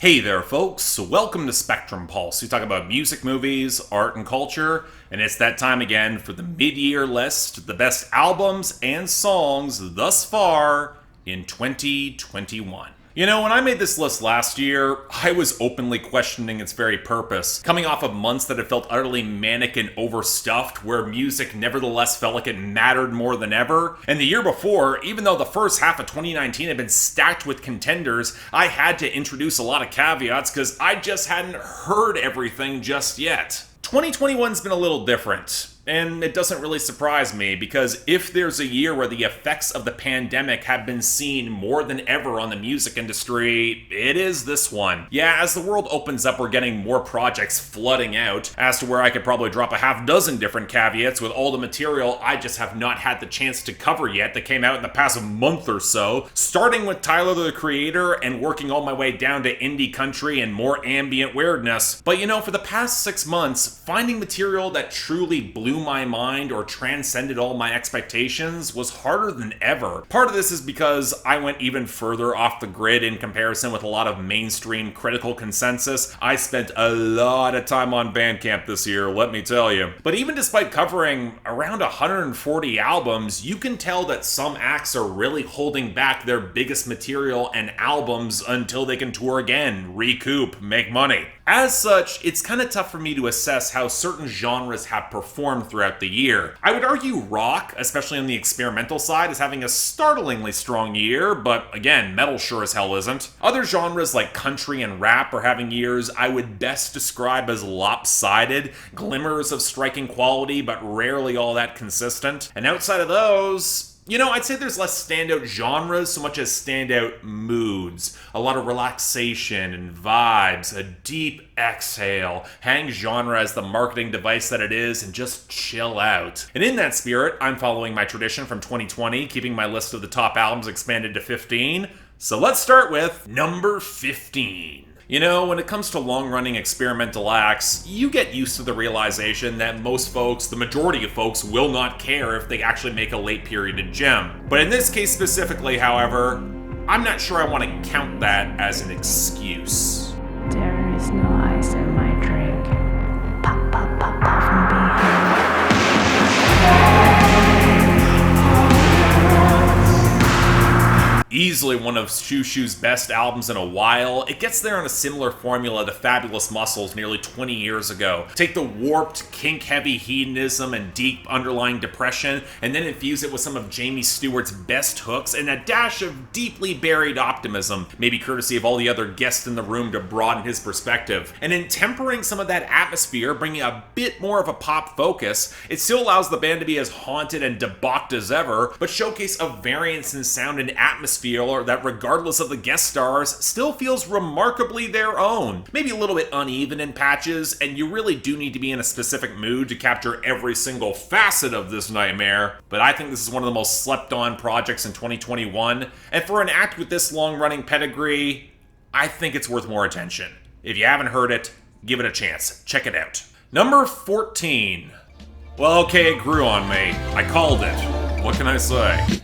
Hey there, folks. Welcome to Spectrum Pulse. We talk about music, movies, art, and culture, and it's that time again for the mid-year list, the best albums and songs thus far in 2021. You know, when I made this list last year, I was openly questioning its very purpose, coming off of months that had felt utterly manic and overstuffed, where music nevertheless felt like it mattered more than ever. And the year before, even though the first half of 2019 had been stacked with contenders, I had to introduce a lot of caveats because I just hadn't heard everything just yet. 2021's been a little different. And it doesn't really surprise me, because if there's a year where the effects of the pandemic have been seen more than ever on the music industry, it is this one. Yeah, as the world opens up, we're getting more projects flooding out, as to where I could probably drop a half dozen different caveats with all the material I just have not had the chance to cover yet that came out in the past month or so, starting with Tyler the Creator and working all my way down to indie country and more ambient weirdness. But you know, for the past 6 months, finding material that truly blew my mind or transcended all my expectations was harder than ever. Part of this is because I went even further off the grid in comparison with a lot of mainstream critical consensus. I spent a lot of time on Bandcamp this year, let me tell you. But even despite covering around 140 albums, you can tell that some acts are really holding back their biggest material and albums until they can tour again, recoup, make money. As such, it's kind of tough for me to assess how certain genres have performed throughout the year. I would argue rock, especially on the experimental side, is having a startlingly strong year, but again, metal sure as hell isn't. Other genres like country and rap are having years I would best describe as lopsided, glimmers of striking quality, but rarely all that consistent. And outside of those, you know, I'd say there's less standout genres so much as standout moods. A lot of relaxation and vibes, a deep exhale, hang genre as the marketing device that it is, and just chill out. And in that spirit, I'm following my tradition from 2020, keeping my list of the top albums expanded to 15. So let's start with number 15. You know, when it comes to long-running experimental acts, you get used to the realization that most folks, the majority of folks, will not care if they actually make a late-period gem. But in this case specifically, however, I'm not sure I want to count that as an excuse. There is no ice in my drink. Pop, pop, pop, pop from behind. Easily one of Xiu Xiu's best albums in a while, it gets there on a similar formula to Fabulous Muscles nearly 20 years ago. Take the warped, kink-heavy hedonism and deep underlying depression, and then infuse it with some of Jamie Stewart's best hooks and a dash of deeply buried optimism, maybe courtesy of all the other guests in the room to broaden his perspective. And in tempering some of that atmosphere, bringing a bit more of a pop focus, it still allows the band to be as haunted and debauched as ever, but showcase a variance in sound and atmosphere that, regardless of the guest stars, still feels remarkably their own. Maybe a little bit uneven in patches, and you really do need to be in a specific mood to capture every single facet of this nightmare, but I think this is one of the most slept-on projects in 2021, and for an act with this long-running pedigree, I think it's worth more attention. If you haven't heard it, give it a chance. Check it out. Number 14. Well, okay, it grew on me. I called it. What can I say?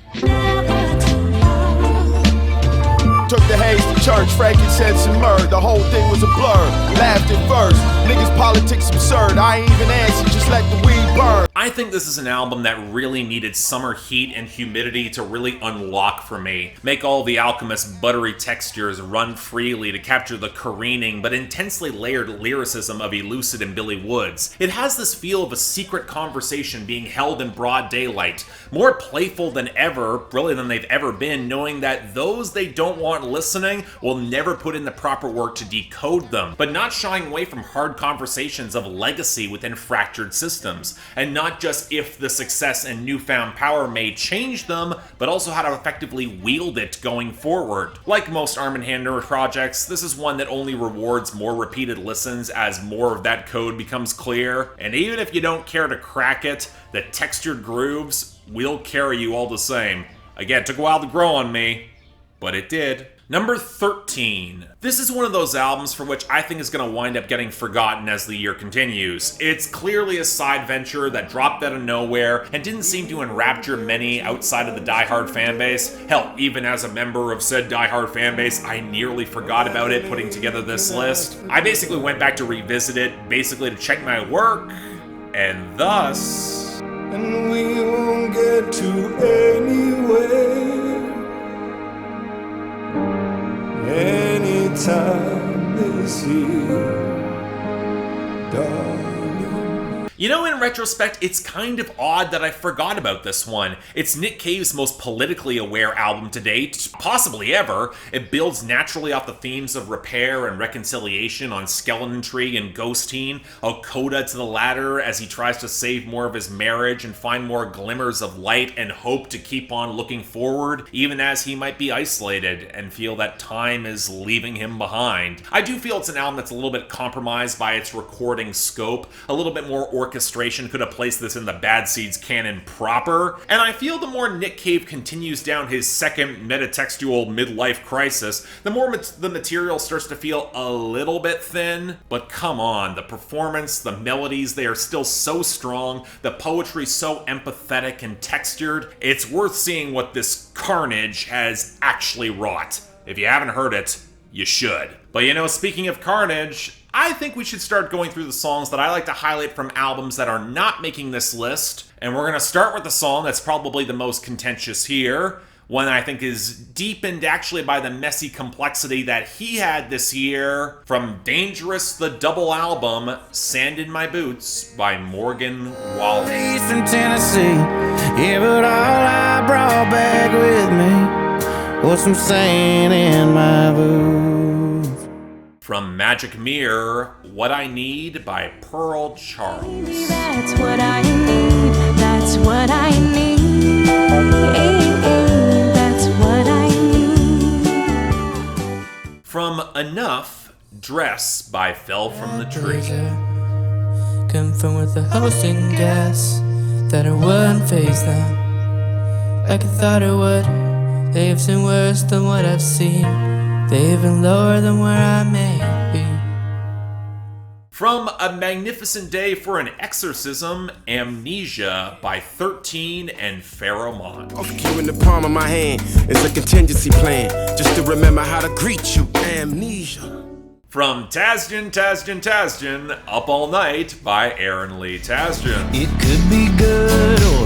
Took the haze to church, frankincense and myrrh. The whole thing was a blur. Laughed at first. Niggas politics absurd. I ain't even answer, just let the weed burn. I think this is an album that really needed summer heat and humidity to really unlock for me. Make all the Alchemist buttery textures run freely to capture the careening but intensely layered lyricism of Elucid and Billy Woods. It has this feel of a secret conversation being held in broad daylight. More playful than ever, really than they've ever been, knowing that those they don't want listening will never put in the proper work to decode them, but not shying away from hard conversations of legacy within fractured systems, and not just if the success and newfound power may change them, but also how to effectively wield it going forward. Like most Armand projects, this is one that only rewards more repeated listens as more of that code becomes clear, and even if you don't care to crack it, the textured grooves will carry you all the same. Again, it took a while to grow on me, but it did. Number 13. This is one of those albums for which I think is going to wind up getting forgotten as the year continues. It's clearly a side venture that dropped out of nowhere and didn't seem to enrapture many outside of the diehard fanbase. Hell, even as a member of said diehard fanbase, I nearly forgot about it putting together this list. I basically went back to revisit it, basically to check my work, and thus... And we won't get to anywhere anytime this year, darling. You know, in retrospect, it's kind of odd that I forgot about this one. It's Nick Cave's most politically aware album to date, possibly ever. It builds naturally off the themes of repair and reconciliation on Skeleton Tree and Ghosteen, a coda to the latter as he tries to save more of his marriage and find more glimmers of light and hope to keep on looking forward, even as he might be isolated and feel that time is leaving him behind. I do feel it's an album that's a little bit compromised by its recording scope, a little bit more orchestration could have placed this in the Bad Seeds canon proper, and I feel the more Nick Cave continues down his second metatextual midlife crisis, the more the material starts to feel a little bit thin. But come on, the performance, the melodies, they are still so strong, the poetry so empathetic and textured. It's worth seeing what this Carnage has actually wrought. If you haven't heard it, you should. But you know, speaking of Carnage, I think we should start going through the songs that I like to highlight from albums that are not making this list. And we're going to start with the song that's probably the most contentious here, one I think is deepened actually by the messy complexity that he had this year, from Dangerous the double album, Sand in My Boots by Morgan Wallen. From Tennessee, yeah, but all I brought back with me was some sand in my boots. From Magic Mirror, What I Need by Pearl Charles. That's what I need. That's what I need. That's what I need. From Enough, Dress by Fell from the Tree. Confirmed with the hosting gas that it wouldn't phase them like I thought it would. They've seen worse than what I've seen. They're even lower than where I may be. From A Magnificent Day for an Exorcism, Amnesia by 13 and Pheromone. You in the palm of my hand is a contingency plan, just to remember how to greet you. Amnesia. From Tasjan, Up All Night by Aaron Lee Tasjan. It could be good or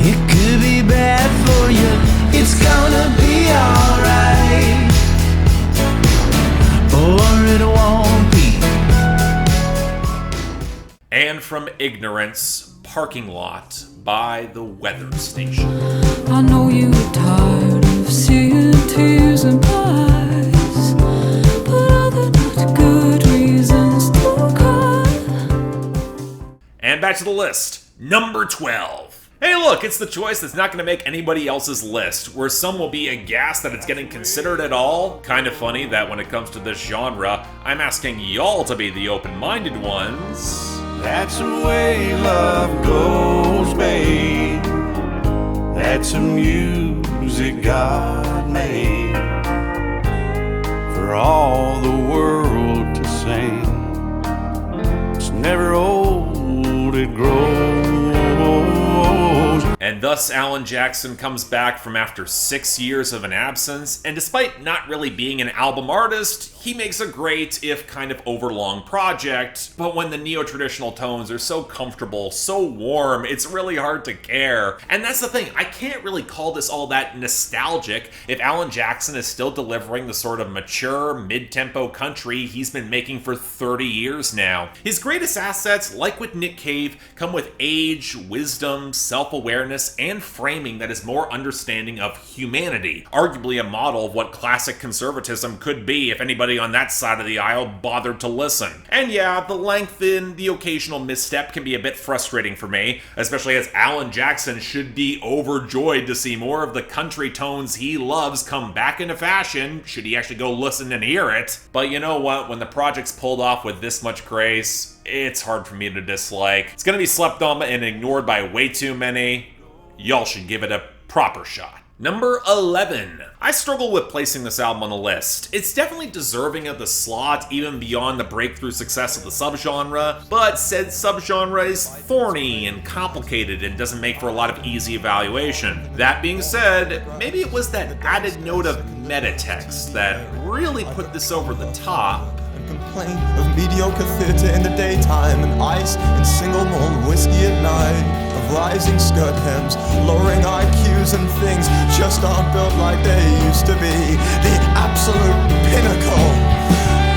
it could be bad for you. It's gonna be alright. Or it won't be. And from Ignorance, Parking Lot by The Weather Station. I know you were tired of seeing tears in my eyes, but are there not good reasons to cry? And back to the list, number 12. Hey look, it's the choice that's not going to make anybody else's list, where some will be aghast that it's getting considered at all. Kind of funny that when it comes to this genre, I'm asking y'all to be the open-minded ones. That's the way love goes, babe. That's the music God made for all the world to sing. It's never old, it grows. And thus Alan Jackson comes back from after 6 years of an absence, and despite not really being an album artist, he makes a great, if kind of overlong project. But when the neo-traditional tones are so comfortable, so warm, it's really hard to care. And that's the thing, I can't really call this all that nostalgic if Alan Jackson is still delivering the sort of mature, mid-tempo country he's been making for 30 years now. His greatest assets, like with Nick Cave, come with age, wisdom, self-awareness, and framing that is more understanding of humanity. Arguably a model of what classic conservatism could be if anybody on that side of the aisle bothered to listen. And yeah, the length and the occasional misstep can be a bit frustrating for me, especially as Alan Jackson should be overjoyed to see more of the country tones he loves come back into fashion, should he actually go listen and hear it. But you know what, when the project's pulled off with this much grace, it's hard for me to dislike. It's gonna be slept on and ignored by way too many. Y'all should give it a proper shot. Number 11. I struggle with placing this album on the list. It's definitely deserving of the slot even beyond the breakthrough success of the subgenre, but said subgenre is thorny and complicated and doesn't make for a lot of easy evaluation. That being said, maybe it was that added note of metatext that really put this over the top. Complain of mediocre theatre in the daytime and ice and single malt whiskey at night, of rising skirt hems, lowering IQs and things just aren't built like they used to be. The absolute pinnacle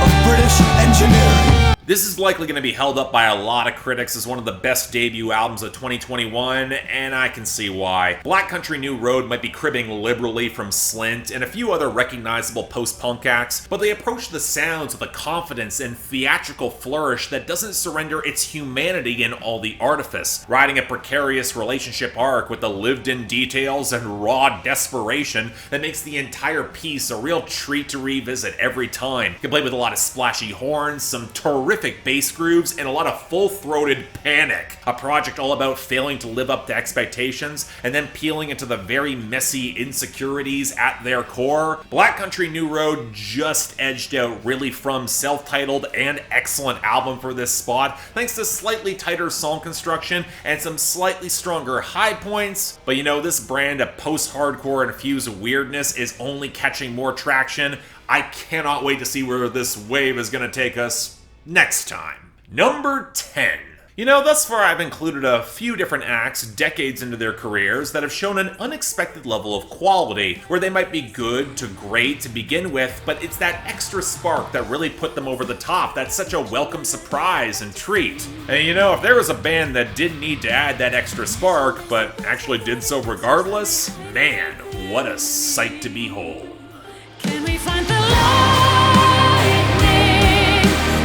of British engineering. This is likely going to be held up by a lot of critics as one of the best debut albums of 2021, and I can see why. Black Country New Road might be cribbing liberally from Slint and a few other recognizable post-punk acts, but they approach the sounds with a confidence and theatrical flourish that doesn't surrender its humanity in all the artifice, riding a precarious relationship arc with the lived-in details and raw desperation that makes the entire piece a real treat to revisit every time. Complete with a lot of splashy horns, some terrific bass grooves, and a lot of full-throated panic. A project all about failing to live up to expectations and then peeling into the very messy insecurities at their core. Black Country New Road just edged out Really From self-titled and excellent album for this spot, thanks to slightly tighter song construction and some slightly stronger high points. But you know, this brand of post-hardcore infused weirdness is only catching more traction. I cannot wait to see where this wave is going to take us next time. Number 10. You know, thus far I've included a few different acts decades into their careers that have shown an unexpected level of quality, where they might be good to great to begin with, but it's that extra spark that really put them over the top that's such a welcome surprise and treat. And you know, if there was a band that didn't need to add that extra spark, but actually did so regardless, man, what a sight to behold. Can we find the lightning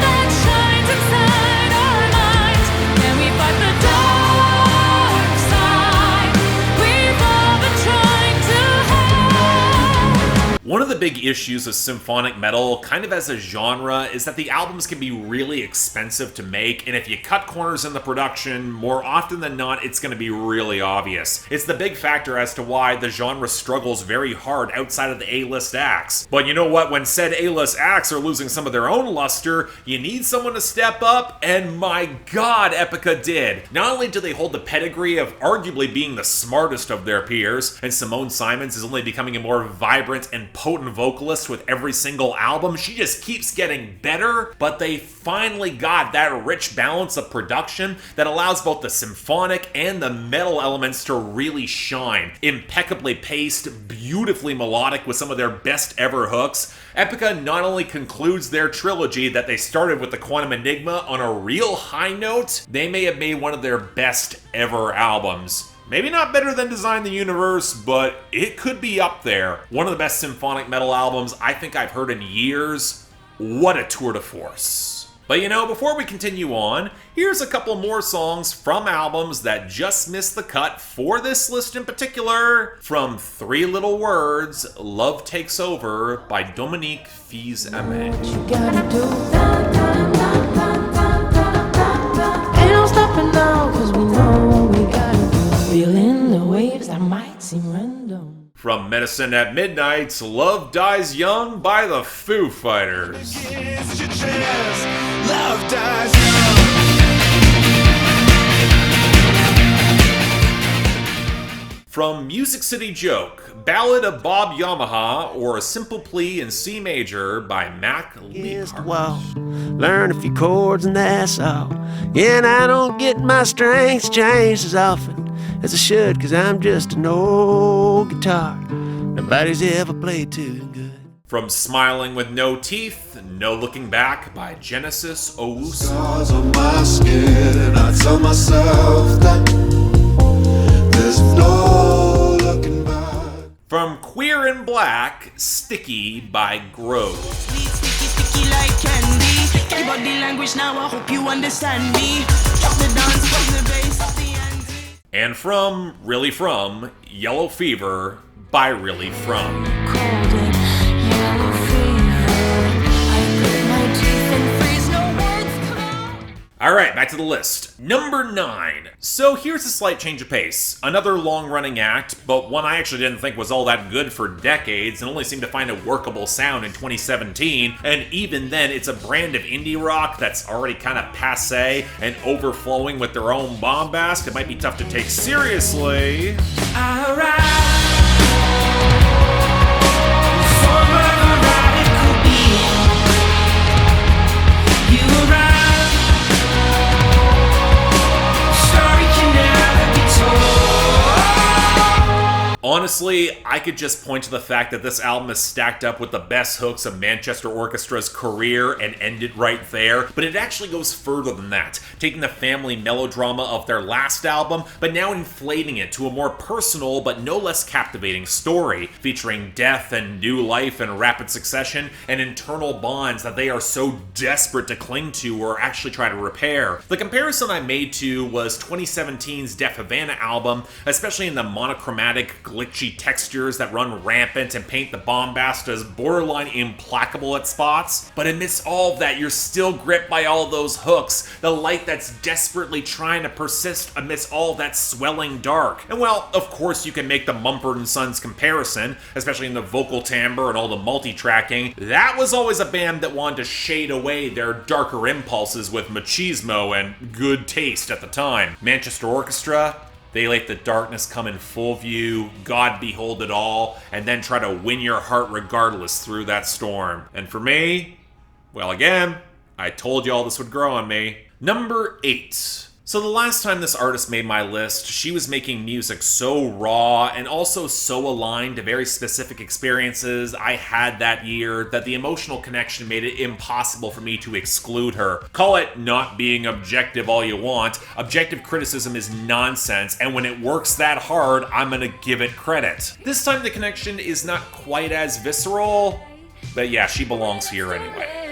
that shines inside our minds? Can we fight the dark side we've all been trying to hide? One of the big issues of symphonic metal, kind of as a genre, is that the albums can be really expensive to make, and if you cut corners in the production, more often than not, it's going to be really obvious. It's the big factor as to why the genre struggles very hard outside of the A-list acts. But you know what? When said A-list acts are losing some of their own luster, you need someone to step up, and my god, Epica did. Not only do they hold the pedigree of arguably being the smartest of their peers, and Simone Simons is only becoming a more vibrant and potent vocalist with every single album, she just keeps getting better, but they finally got that rich balance of production that allows both the symphonic and the metal elements to really shine. Impeccably paced, beautifully melodic with some of their best ever hooks, Epica not only concludes their trilogy that they started with the Quantum Enigma on a real high note, they may have made one of their best ever albums. Maybe not better than Design the Universe, but it could be up there. One of the best symphonic metal albums I think I've heard in years. What a tour de force. But you know, before we continue on, here's a couple more songs from albums that just missed the cut for this list in particular. From Three Little Words, Love Takes Over by Dominique Fils-Aimé. You gotta do. Ain't no stopping now, 'cause we know what we gotta do. Feeling the waves that might seem random. From Medicine at Midnight, Love Dies Young by the Foo Fighters. Love dies young. From Music City Joke, Ballad of Bob Yamaha, or A Simple Plea in C Major by Mac Leapart. Well, learn a few chords and that's all. And I don't get my strengths changed as often as I should, 'cause I'm just an old guitar nobody's ever played too good. From Smiling with No Teeth, No Looking Back by Genesis Owusu. Scars on my skin, and I tell myself that there's no looking back. From Queer in Black, Sticky by Grove. Sticky like candy. Talk about the language now, I hope you understand me. Drop the dance from the bass of the end. And from Really From, Yellow Fever by Really From. Called it yellow fever. I grit my teeth and freeze, no words come out. Alright, back to the list. Number 9. So here's a slight change of pace. Another long-running act, but one I actually didn't think was all that good for decades and only seemed to find a workable sound in 2017, and even then it's a brand of indie rock that's already kind of passé and overflowing with their own bombast. It might be tough to take seriously. Honestly, I could just point to the fact that this album is stacked up with the best hooks of Manchester Orchestra's career and end it right there, but it actually goes further than that, taking the family melodrama of their last album, but now inflating it to a more personal but no less captivating story, featuring death and new life in rapid succession and internal bonds that they are so desperate to cling to or actually try to repair. The comparison I made to was 2017's Def Havana album, especially in the monochromatic, glitchy textures that run rampant and paint the bombast as borderline implacable at spots. But amidst all of that, you're still gripped by all those hooks, the light that's desperately trying to persist amidst all that swelling dark. And well, of course you can make the Mumford & Sons comparison, especially in the vocal timbre and all the multi-tracking. That was always a band that wanted to shade away their darker impulses with machismo and good taste at the time. Manchester Orchestra, they let the darkness come in full view, God behold it all, and then try to win your heart regardless through that storm. And for me, well again, I told you all this would grow on me. Number 8. So the last time this artist made my list, she was making music so raw and also so aligned to very specific experiences I had that year that the emotional connection made it impossible for me to exclude her. Call it not being objective all you want. Objective criticism is nonsense, and when it works that hard, I'm gonna give it credit. This time the connection is not quite as visceral, but yeah, she belongs here anyway.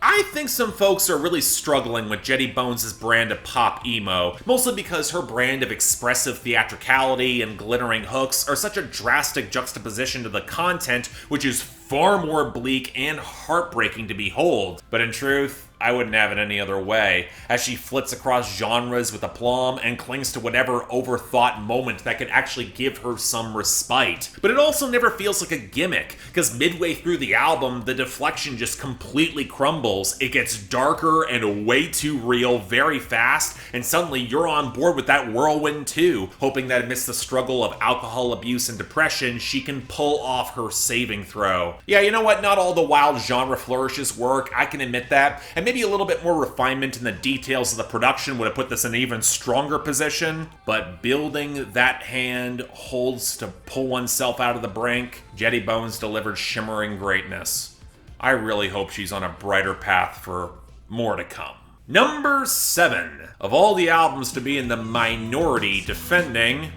I think some folks are really struggling with Jetty Bones' brand of pop emo, mostly because her brand of expressive theatricality and glittering hooks are such a drastic juxtaposition to the content, which is far more bleak and heartbreaking to behold. But in truth, I wouldn't have it any other way, as she flits across genres with aplomb and clings to whatever overthought moment that could actually give her some respite. But it also never feels like a gimmick, because midway through the album, the deflection just completely crumbles. It gets darker and way too real very fast, and suddenly you're on board with that whirlwind too, hoping that amidst the struggle of alcohol abuse and depression, she can pull off her saving throw. Yeah, you know what? Not all the wild genre flourishes work, I can admit that, and maybe a little bit more refinement in the details of the production would have put this in an even stronger position, but building that hand holds to pull oneself out of the brink, Jetty Bones delivered shimmering greatness. I really hope she's on a brighter path for more to come. Number 7. Of all the albums to be in the minority defending,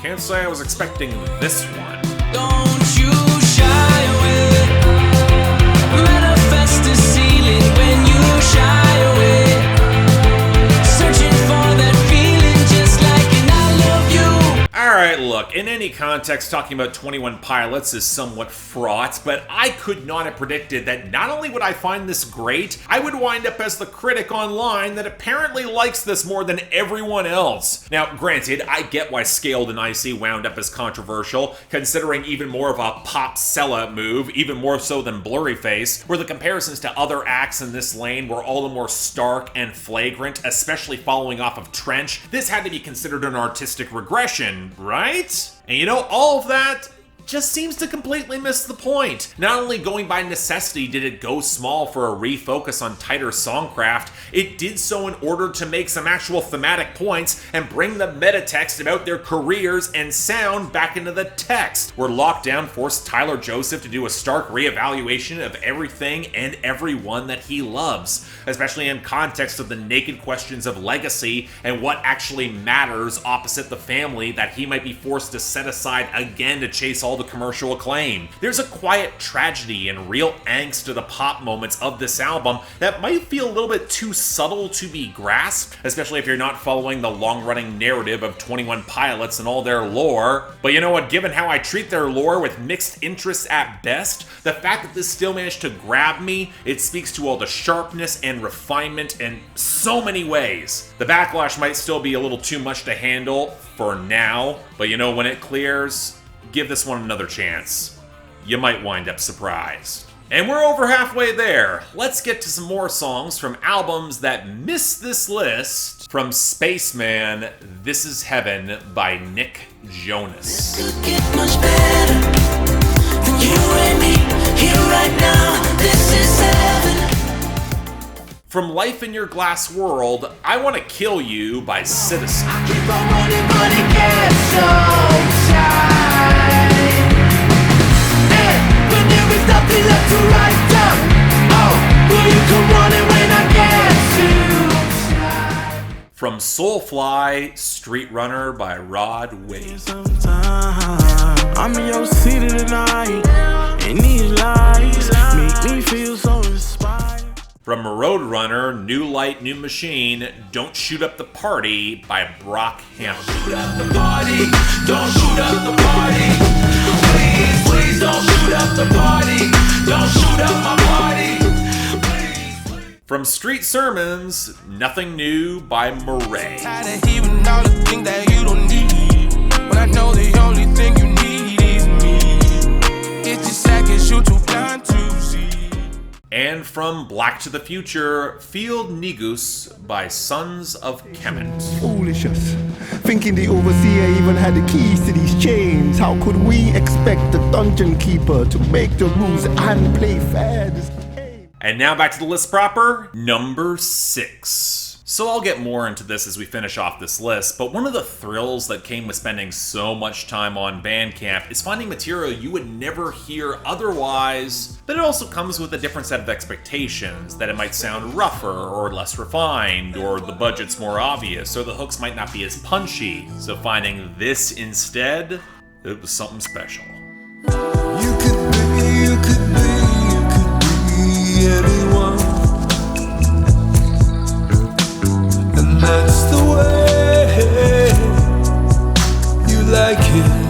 can't say I was expecting this one. Don't you shy away, manifest the ceiling when you shy away, searching for that feeling just like an I love you. Alright, look, in any context, talking about 21 Pilots is somewhat fraught, but I could not have predicted that not only would I find this great, I would wind up as the critic online that apparently likes this more than everyone else. Now, granted, I get why Scaled and Icy wound up as controversial, considering even more of a pop sellout move, even more so than Blurryface, where the comparisons to other acts in this lane were all the more stark and flagrant, especially following off of Trench. This had to be considered an artistic regression, right? And you know, all of that just seems to completely miss the point. Not only going by necessity did it go small for a refocus on tighter songcraft, it did so in order to make some actual thematic points and bring the meta text about their careers and sound back into the text, where Lockdown forced Tyler Joseph to do a stark reevaluation of everything and everyone that he loves, especially in context of the naked questions of legacy and what actually matters opposite the family that he might be forced to set aside again to chase all the commercial acclaim. There's a quiet tragedy and real angst to the pop moments of this album that might feel a little bit too subtle to be grasped, especially if you're not following the long-running narrative of 21 Pilots and all their lore. But you know what, given how I treat their lore with mixed interests at best, the fact that this still managed to grab me, it speaks to all the sharpness and refinement in so many ways. The backlash might still be a little too much to handle for now, but you know, when it clears, give this one another chance. You might wind up surprised. And we're over halfway there. Let's get to some more songs from albums that missed this list. From Spaceman, This Is Heaven by Nick Jonas. This could get much better than you and me here right now. This is heaven. From Life in Your Glass World, I Want to Kill You by Citizen. I keep on running, but it gets so tight. And when there is nothing left to write down, oh, will you come running when I get too tight? From Soulfly, Street Runner by Rod Wave. I'm in your city tonight, and these lies make me feel so inspired. From Roadrunner, New Light, New Machine, Don't Shoot Up the Party by Brock Hammond. Shoot up the party, don't shoot up the party. Please, please don't shoot up the party. Don't shoot up my party. Please, please. From Street Sermons, Nothing New by Murray. Tired of hearing all the things that you don't need, but I know the only thing you need is me. It's just seconds you too blind to see. And from Black to the Future, Field Negus by Sons of Kemet. Foolishness. Thinking the overseer even had the keys to these chains. How could we expect the dungeon keeper to make the rules and play fair this game? And now back to the list proper, number 6. So I'll get more into this as we finish off this list, but one of the thrills that came with spending so much time on Bandcamp is finding material you would never hear otherwise, but it also comes with a different set of expectations, that it might sound rougher or less refined, or the budget's more obvious, or the hooks might not be as punchy. So finding this instead, it was something special. You could be anyone, and that's the way you like it.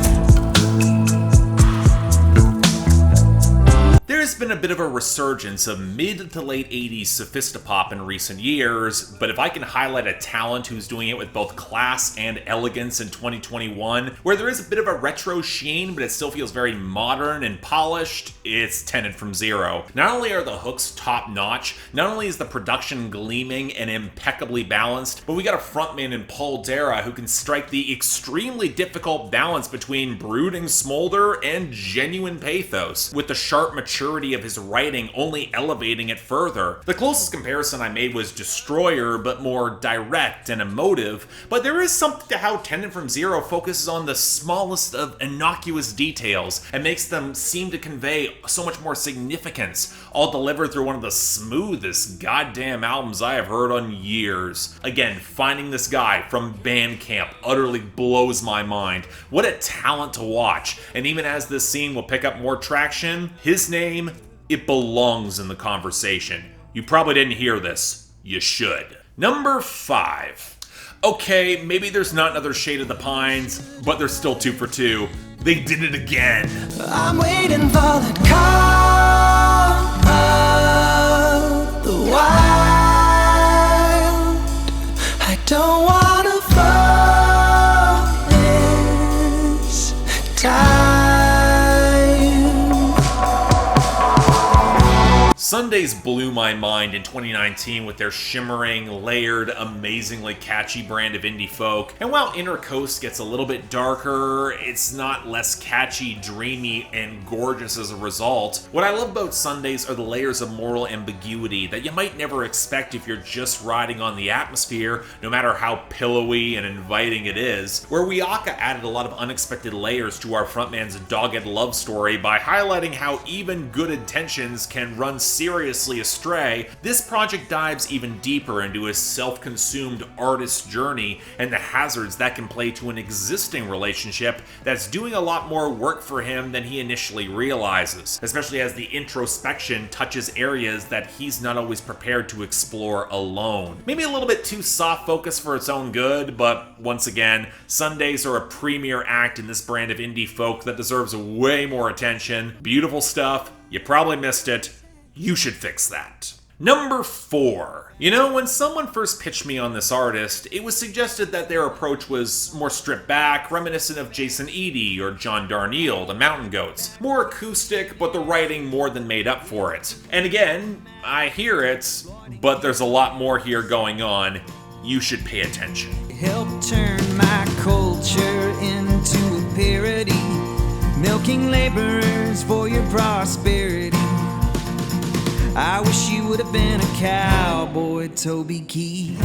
There's been a bit of a resurgence of mid to late 80s sophistopop in recent years, but if I can highlight a talent who's doing it with both class and elegance in 2021, where there is a bit of a retro sheen, but it still feels very modern and polished, it's Tenant from Zero. Not only are the hooks top-notch, not only is the production gleaming and impeccably balanced, but we got a frontman in Paul Dara who can strike the extremely difficult balance between brooding smolder and genuine pathos, with the sharp maturity of his writing only elevating it further. The closest comparison I made was Destroyer, but more direct and emotive, but there is something to how Tenant from Zero focuses on the smallest of innocuous details and makes them seem to convey so much more significance, all delivered through one of the smoothest goddamn albums I have heard on years. Again, finding this guy from Bandcamp utterly blows my mind. What a talent to watch, and even as this scene will pick up more traction, his name, it belongs in the conversation. You probably didn't hear this. You should. Number 5. Okay, maybe there's not another Shade of the Pines, but there's still 2 for 2. They did it again. I'm waiting for the call of the wild. I don't wanna fall this time. Sundays blew my mind in 2019 with their shimmering, layered, amazingly catchy brand of indie folk. And while Inner Coast gets a little bit darker, it's not less catchy, dreamy, and gorgeous as a result. What I love about Sundays are the layers of moral ambiguity that you might never expect if you're just riding on the atmosphere, no matter how pillowy and inviting it is. Where Wiaka added a lot of unexpected layers to our frontman's dogged love story by highlighting how even good intentions can run serious obviously astray, this project dives even deeper into his self-consumed artist journey and the hazards that can play to an existing relationship that's doing a lot more work for him than he initially realizes, especially as the introspection touches areas that he's not always prepared to explore alone. Maybe a little bit too soft focused for its own good, but once again, Sundays are a premier act in this brand of indie folk that deserves way more attention. Beautiful stuff. You probably missed it. You should fix that. Number 4. You know, when someone first pitched me on this artist, it was suggested that their approach was more stripped back, reminiscent of Jason Eady or John Darnielle, the Mountain Goats. More acoustic, but the writing more than made up for it. And again, I hear it, but there's a lot more here going on. You should pay attention. Help turn my culture into a parody, milking laborers for your prosperity. I wish you would have been a cowboy, Toby Keith.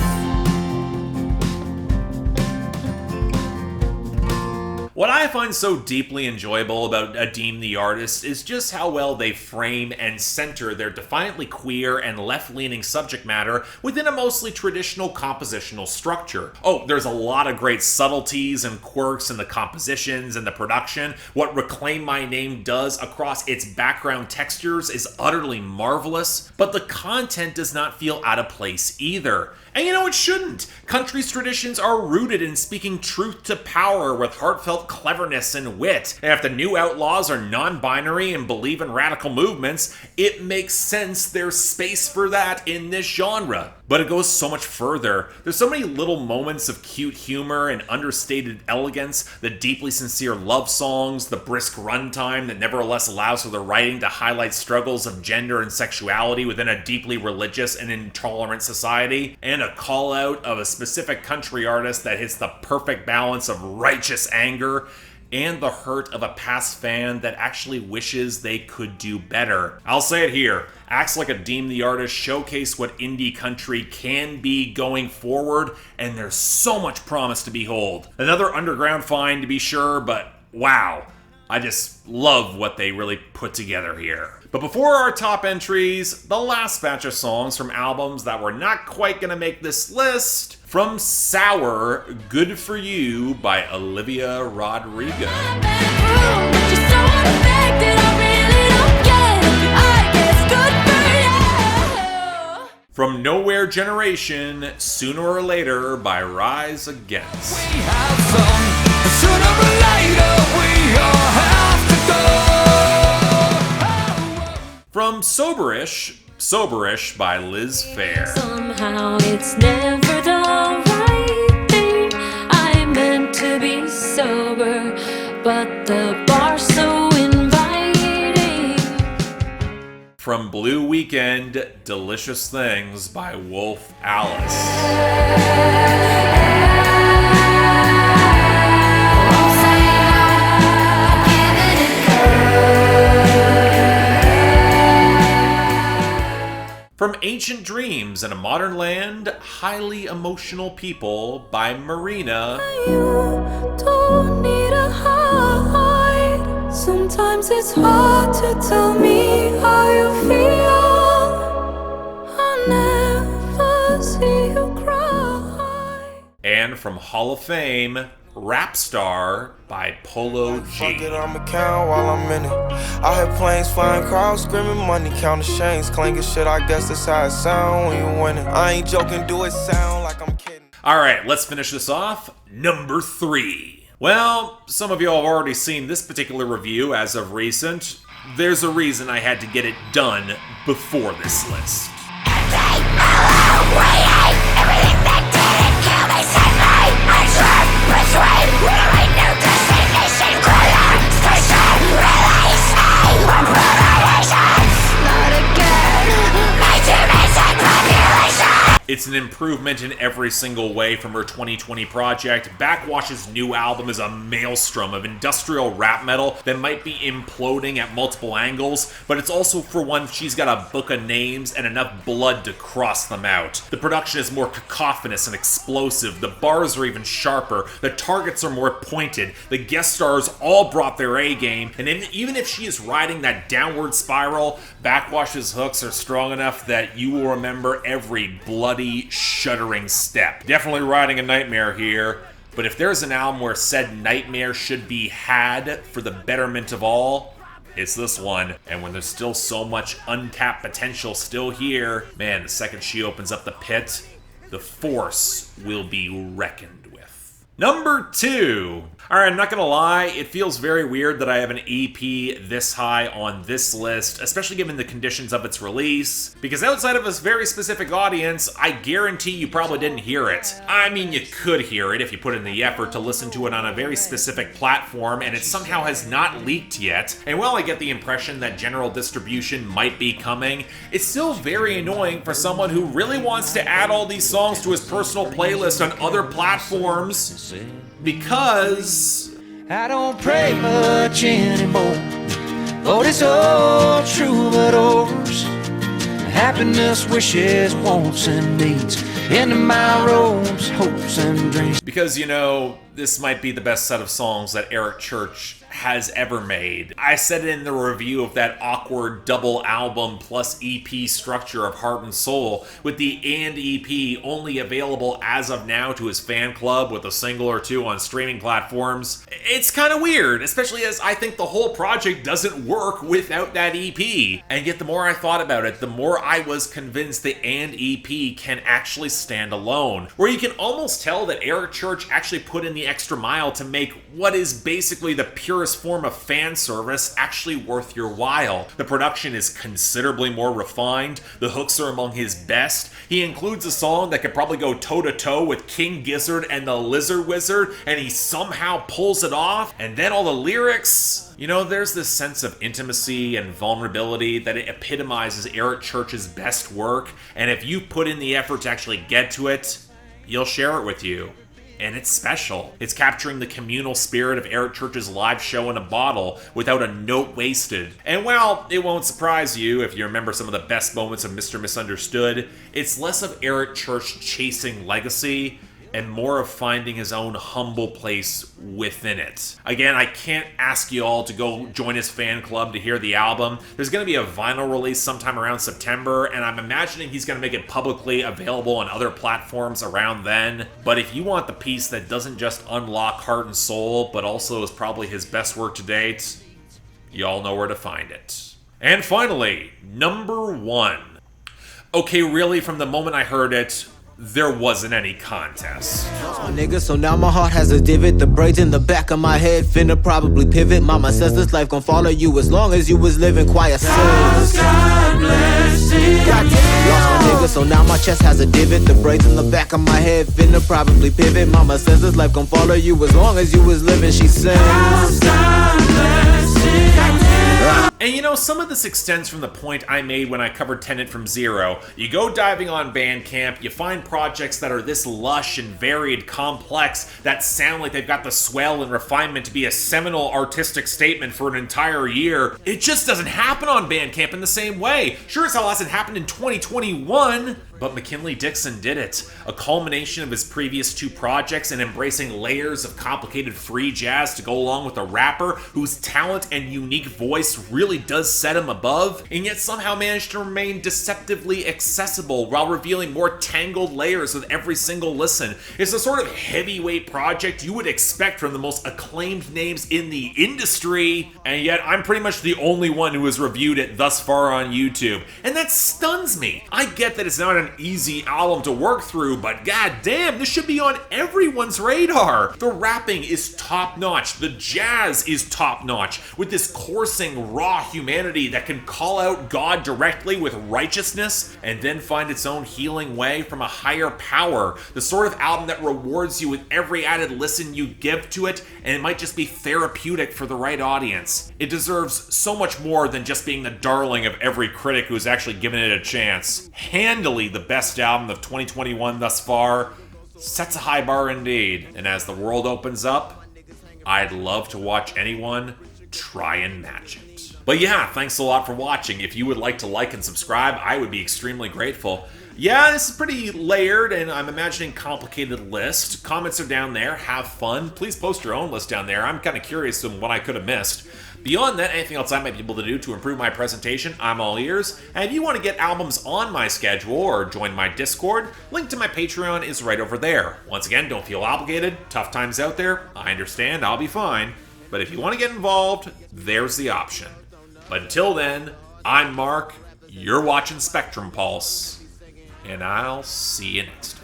What I find so deeply enjoyable about Adeem the artist is just how well they frame and center their defiantly queer and left-leaning subject matter within a mostly traditional compositional structure. Oh, there's a lot of great subtleties and quirks in the compositions and the production. What Reclaim My Name does across its background textures is utterly marvelous, but the content does not feel out of place either. And you know, it shouldn't. Country's traditions are rooted in speaking truth to power with heartfelt cleverness and wit. And if the new outlaws are non-binary and believe in radical movements, it makes sense there's space for that in this genre. But it goes so much further. There's so many little moments of cute humor and understated elegance, the deeply sincere love songs, the brisk runtime that nevertheless allows for the writing to highlight struggles of gender and sexuality within a deeply religious and intolerant society, and a call out of a specific country artist that hits the perfect balance of righteous anger and the hurt of a past fan that actually wishes they could do better. I'll say it here. Acts like Adeem the artist showcase what indie country can be going forward, and there's so much promise to behold. Another underground find to be sure, but wow. I just love what they really put together here. But before our top entries, the last batch of songs from albums that were not quite gonna make this list. From Sour, Good For You by Olivia Rodrigo. From Nowhere Generation, Sooner or Later by Rise Against. We have some, sooner or later we all have to go. From Soberish by Liz Phair. Somehow it's never the right thing. I meant to be sober, but the bar's so inviting. From Blue Weekend, Delicious Things by Wolf Alice. From Ancient Dreams in a Modern Land, Highly Emotional People by Marina. You don't need a hide. Sometimes it's hard to tell me how you feel. I never see you cry. And from Hall of Fame, Rap Star by Polo G. Fuck it, I'ma count while I'm in it. I hear planes flying, crowds screaming, money counting chains, clanking shit. I guess that's how it sound when you winning. I ain't joking, do it sound like I'm kidding. Alright, let's finish this off. Number 3. Well, some of you have already seen this particular review as of recent. There's a reason I had to get it done before this list. It's an improvement in every single way from her 2020 project. Backwash's new album is a maelstrom of industrial rap metal that might be imploding at multiple angles, but it's also for one she's got a book of names and enough blood to cross them out. The production is more cacophonous and explosive, the bars are even sharper, the targets are more pointed, the guest stars all brought their A game, and even if she is riding that downward spiral, Backwash's hooks are strong enough that you will remember every bloody, shuddering step. Definitely riding a nightmare here, but if there's an album where said nightmare should be had for the betterment of all, it's this one. And when there's still so much untapped potential still here, man, the second she opens up the pit, the force will be reckoned with. Number 2. Alright, I'm not gonna lie, it feels very weird that I have an EP this high on this list, especially given the conditions of its release, because outside of a very specific audience, I guarantee you probably didn't hear it. I mean, you could hear it if you put in the effort to listen to it on a very specific platform, and it somehow has not leaked yet, and while I get the impression that general distribution might be coming, it's still very annoying for someone who really wants to add all these songs to his personal playlist on other platforms, because I don't pray much anymore. Lord, it's all troubadours. Happiness, wishes, wants, and needs. Into my robes, hopes, and dreams. Because, you know, this might be the best set of songs that Eric Church has ever made. I said it in the review of that awkward double album plus EP structure of Heart and Soul, with the and EP only available as of now to his fan club with a single or two on streaming platforms. It's kind of weird, especially as I think the whole project doesn't work without that EP. And yet the more I thought about it, the more I was convinced the and EP can actually stand alone, where you can almost tell that Eric Church actually put in the extra mile to make what is basically the purest form of fan service actually worth your while. The production is considerably more refined, the hooks are among his best, he includes a song that could probably go toe-to-toe with King Gizzard and the Lizard Wizard, and he somehow pulls it off, and then all the lyrics... You know, there's this sense of intimacy and vulnerability that it epitomizes Eric Church's best work, and if you put in the effort to actually get to it, he'll share it with you. And it's special. It's capturing the communal spirit of Eric Church's live show in a bottle without a note wasted. And while it won't surprise you if you remember some of the best moments of Mr. Misunderstood, it's less of Eric Church chasing legacy and more of finding his own humble place within it. Again, I can't ask you all to go join his fan club to hear the album. There's going to be a vinyl release sometime around September, and I'm imagining he's going to make it publicly available on other platforms around then. But if you want the piece that doesn't just unlock Heart and Soul, but also is probably his best work to date, you all know where to find it. And finally, number 1. Okay, really, from the moment I heard it, there wasn't any contest. Nigga, so now my heart has a divot. The braids in the back of my head finna probably pivot. Mama says this life gon' follow you as long as you was living quiet. God bless you. Lost my nigga, so now my chest has a divot. The braids in the back of my head finna probably pivot. Mama says this life gon' follow you as long as you was living. She says God bless you. And you know, some of this extends from the point I made when I covered Tenant from Zero. You go diving on Bandcamp, you find projects that are this lush and varied, complex, that sound like they've got the swell and refinement to be a seminal artistic statement for an entire year. It just doesn't happen on Bandcamp in the same way. Sure as hell hasn't happened in 2021, but McKinley Dixon did it. A culmination of his previous 2 projects and embracing layers of complicated free jazz to go along with a rapper whose talent and unique voice really does set him above, and yet somehow managed to remain deceptively accessible while revealing more tangled layers with every single listen. It's the sort of heavyweight project you would expect from the most acclaimed names in the industry, and yet I'm pretty much the only one who has reviewed it thus far on YouTube, and that stuns me. I get that it's not an easy album to work through, but goddamn, this should be on everyone's radar. The rapping is top-notch, the jazz is top-notch, with this coursing raw humanity that can call out God directly with righteousness and then find its own healing way from a higher power. The sort of album that rewards you with every added listen you give to it, and it might just be therapeutic for the right audience. It deserves so much more than just being the darling of every critic who's actually given it a chance. Handily the best album of 2021 thus far sets a high bar indeed. And as the world opens up, I'd love to watch anyone try and match it. But yeah, thanks a lot for watching. If you would like to like and subscribe, I would be extremely grateful. Yeah, this is pretty layered, and I'm imagining complicated list. Comments are down there. Have fun. Please post your own list down there. I'm kind of curious on what I could have missed. Beyond that, anything else I might be able to do to improve my presentation, I'm all ears. And if you want to get albums on my schedule or join my Discord, link to my Patreon is right over there. Once again, don't feel obligated. Tough times out there. I understand. I'll be fine. But if you want to get involved, there's the option. But until then, I'm Mark. You're watching Spectrum Pulse. And I'll see you next time.